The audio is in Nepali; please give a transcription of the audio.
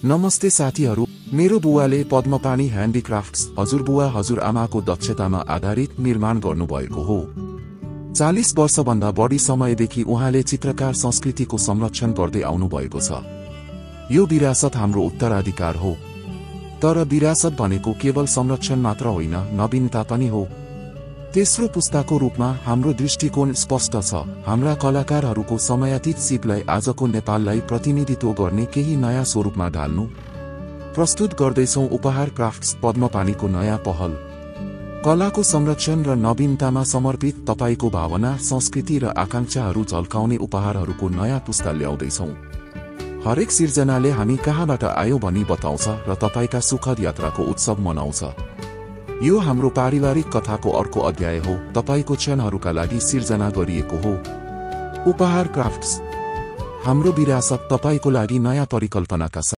नमस्ते साथीहरू, मेरो बुवाले पद्मपानी ह्यान्डिक्राफ्ट्स हजुरबुवा हजुरआमाको दक्षतामा आधारित निर्माण गर्नुभएको हो। 40 वर्षभन्दा बढी समयदेखि उहाँले चित्रकार संस्कृतिको संरक्षण गर्दै आउनुभएको छ। यो विरासत हाम्रो उत्तराधिकार हो। तर विरासत भनेको केवल संरक्षण मात्र होइन, नवीनता पनि हो। तेस्रो पुस्ताको रूपमा हाम्रो दृष्टिकोण स्पष्ट छ। हाम्रा कलाकारहरूको समयातीत सिपलाई आजको नेपाललाई प्रतिनिधित्व गर्ने केही नयाँ स्वरूपमा ढाल्नु प्रस्तुत गर्दैछौं। उपहार क्राफ्ट्स पद्मपानीको नयाँ पहल, कलाको संरक्षण र नवीनतामा समर्पित तपाईको भावना, संस्कृति र आकांक्षाहरू झल्काउने उपहारहरूको नयाँ पुस्ता ल्याउँदैछौं। हरेक सिर्जनाले हामी कहाँबाट आयो भनी बताउँछ र तपाईका सुखद यात्राको उत्सव मनाउँछ। यो हाम्रो पारिवारिक कथाको अर्को अध्याय हो, तपाईको क्षणहरूका लागि सिर्जना गरिएको हो। उपहार क्राफ्ट्स, हाम्रो विरासत तपाईको लागि नयाँ परिकल्पनाका साथ।